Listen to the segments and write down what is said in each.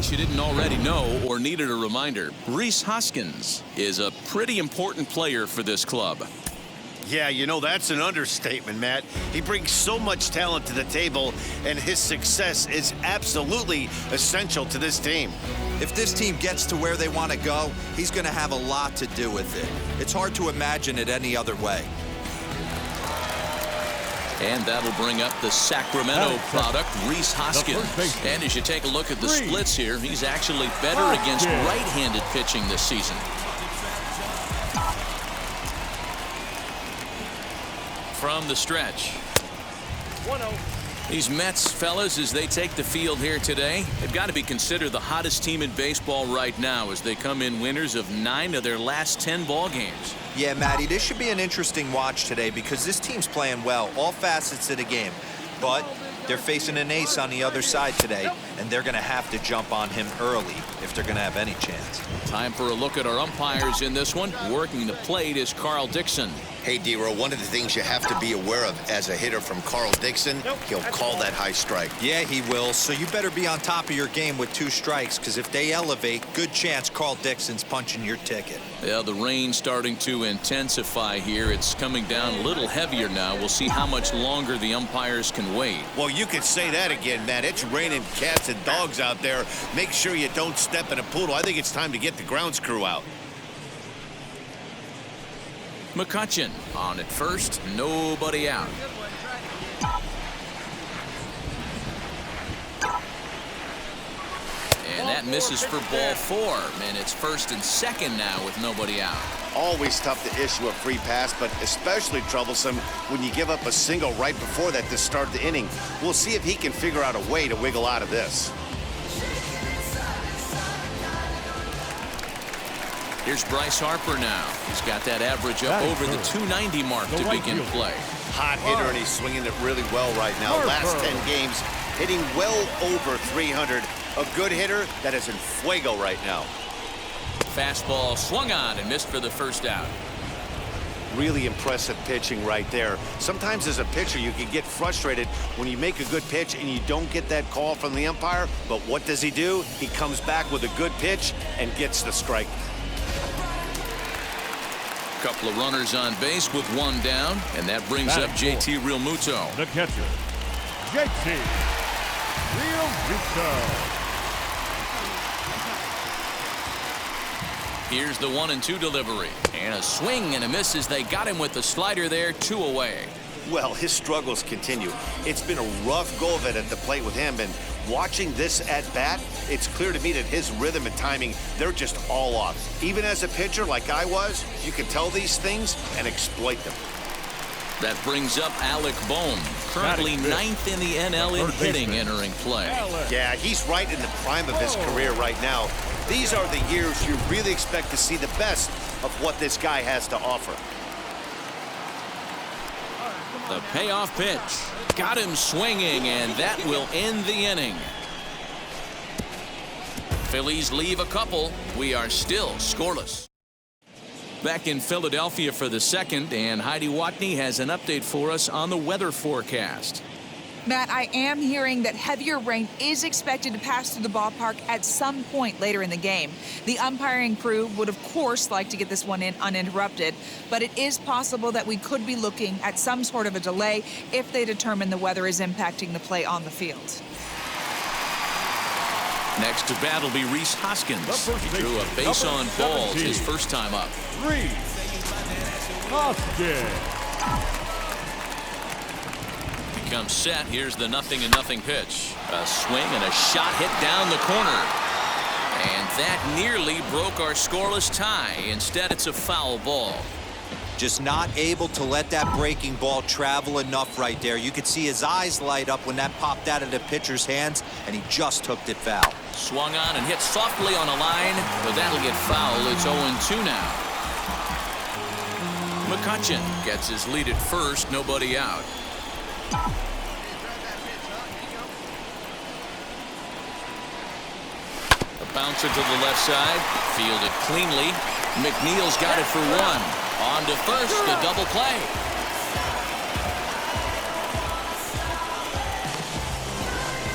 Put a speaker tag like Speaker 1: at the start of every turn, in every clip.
Speaker 1: case you didn't already know or needed a reminder, Rhys Hoskins is a pretty important player for this club.
Speaker 2: Yeah, you know, that's an understatement, Matt. He brings so much talent to the table, and his success is absolutely essential to this team.
Speaker 3: If this team gets to where they want to go, he's going to have a lot to do with it. It's hard to imagine it any other way.
Speaker 1: And that'll bring up the Sacramento product, Rhys Hoskins. And as you take a look at the splits here, he's actually better against right-handed pitching this season. From the stretch. 1-0. These Mets, fellas, as they take the field here today, they've got to be considered the hottest team in baseball right now as they come in winners of 9 of their last 10 ball games.
Speaker 3: Yeah, Matty, this should be an interesting watch today because this team's playing well, all facets of the game. But they're facing an ace on the other side today, and they're going to have to jump on him early if they're going to have any chance.
Speaker 1: Time for a look at our umpires in this one. Working the plate is Carl Dixon.
Speaker 2: Hey, D-Row, one of the things you have to be aware of as a hitter from Carl Dixon, he'll call that high strike.
Speaker 3: Yeah, he will. So you better be on top of your game with 2 strikes, because if they elevate, good chance Carl Dixon's punching your ticket.
Speaker 1: Yeah, the rain starting to intensify here. It's coming down a little heavier now. We'll see how much longer the umpires can wait.
Speaker 2: Well, you could say that again, Matt. It's raining cats and dogs out there. Make sure you don't step in a poodle. I think it's time to get the grounds crew out.
Speaker 1: McCutchen on at first, nobody out. And that misses for ball 4, and it's first and second now with nobody out.
Speaker 2: Always tough to issue a free pass, but especially troublesome when you give up a single right before that to start the inning. We'll see if he can figure out a way to wiggle out of this.
Speaker 1: Here's Bryce Harper now. He's got that average up over the 290 mark to begin play.
Speaker 2: Hot hitter, and he's swinging it really well right now. Last 10 games, hitting well over 300. A good hitter that is in fuego right now.
Speaker 1: Fastball swung on and missed for the first out.
Speaker 2: Really impressive pitching right there. Sometimes as a pitcher, you can get frustrated when you make a good pitch and you don't get that call from the umpire. But what does he do? He comes back with a good pitch and gets the strike.
Speaker 1: Couple of runners on base with 1 down, and that brings up JT Realmuto.
Speaker 4: The catcher, JT Realmuto.
Speaker 1: Here's the 1-2 delivery, and a swing and a miss as they got him with the slider there, 2 away.
Speaker 2: Well, his struggles continue. It's been a rough go of it at the plate with him, and watching this at bat, it's clear to me that his rhythm and timing, they're just all off. Even as a pitcher like I was, you can tell these things and exploit them.
Speaker 1: That brings up Alec Baum, currently 9th in the NL in hitting entering play.
Speaker 2: Yeah, he's right in the prime of his career right now. These are the years you really expect to see the best of what this guy has to offer.
Speaker 1: The payoff pitch. Got him swinging, and that will end the inning. Phillies leave a couple. We are still scoreless. Back in Philadelphia for the second, and Heidi Watney has an update for us on the weather forecast.
Speaker 5: Matt, I am hearing that heavier rain is expected to pass through the ballpark at some point later in the game. The umpiring crew would, of course, like to get this one in uninterrupted, but it is possible that we could be looking at some sort of a delay if they determine the weather is impacting the play on the field.
Speaker 1: Next to bat will be Rhys Hoskins. He drew a base on balls his first time up.
Speaker 4: Rhys Hoskins.
Speaker 1: Comes set. Here's the 0-0 pitch. A swing and a shot hit down the corner. And that nearly broke our scoreless tie. Instead, it's a foul ball.
Speaker 3: Just not able to let that breaking ball travel enough right there. You could see his eyes light up when that popped out of the pitcher's hands, and he just hooked it foul.
Speaker 1: Swung on and hit softly on a line, but that'll get foul. It's 0-2 now. McCutchen gets his lead at first, nobody out. A bouncer to the left side, fielded cleanly. McNeil's got it for 1. On to first, a double play.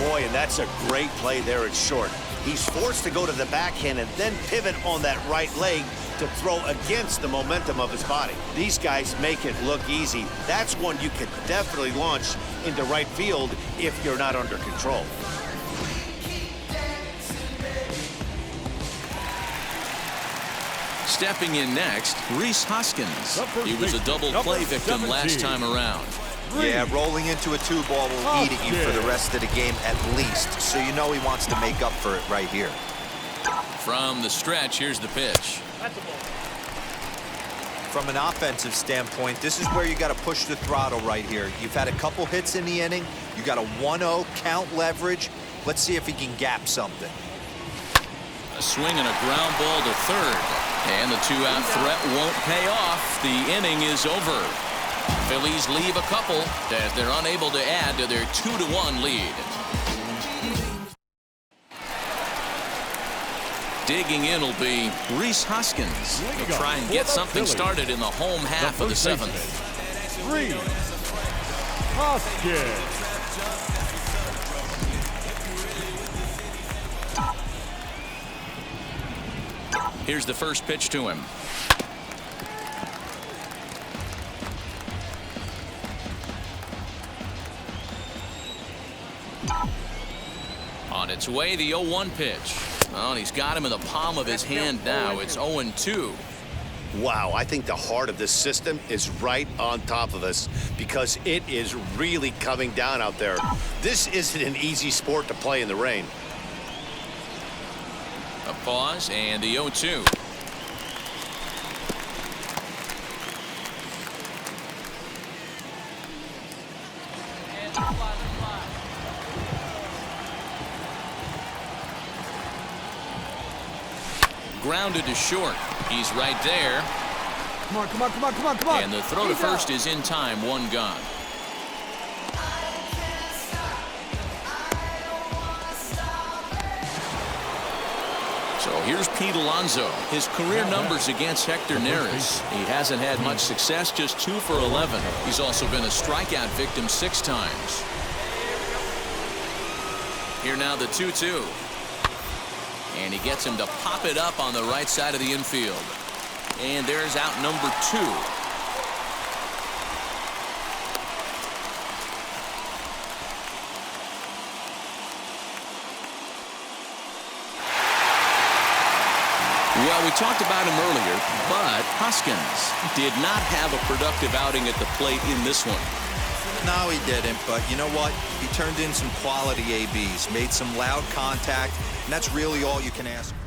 Speaker 2: Boy, and that's a great play there at short. He's forced to go to the backhand and then pivot on that right leg to throw against the momentum of his body. These guys make it look easy. That's one you could definitely launch into right field if you're not under control.
Speaker 1: Stepping in next, Rhys Hoskins. He was a double play victim last time around.
Speaker 3: Yeah, rolling into a 2-ball will eat at you for the rest of the game at least. So you know he wants to make up for it right here.
Speaker 1: From the stretch, here's the pitch.
Speaker 3: From an offensive standpoint, this is where you got to push the throttle right here. You've had a couple hits in the inning. You got a 1-0 count leverage. Let's see if he can gap something.
Speaker 1: A swing and a ground ball to third. And the 2-out threat won't pay off. The inning is over. Phillies leave a couple as they're unable to add to their 2-1 lead. Digging in will be Rhys Hoskins. He'll try and get something started in the home half of the seventh.
Speaker 4: Rhys Hoskins.
Speaker 1: Here's the first pitch to him. On its way, the 0-1 pitch. Well, he's got him in the palm of his hand now. It's 0-2.
Speaker 2: Wow, I think the heart of this system is right on top of us because it is really coming down out there. This isn't an easy sport to play in the rain.
Speaker 1: A pause and the 0-2. Grounded to short. He's right there.
Speaker 4: Come on, come on, come on, come on, come on.
Speaker 1: And the throw to first is in time. One gone. So here's Pete Alonso. His career numbers against Hector Neris. He hasn't had much success, just 2 for 11. He's also been a strikeout victim 6 times. Here now the 2-2. And he gets him to pop it up on the right side of the infield. And there's out number 2. Well, we talked about him earlier, but Hoskins did not have a productive outing at the plate in this one.
Speaker 3: No, he didn't, but you know what? He turned in some quality ABs, made some loud contact, and that's really all you can ask for.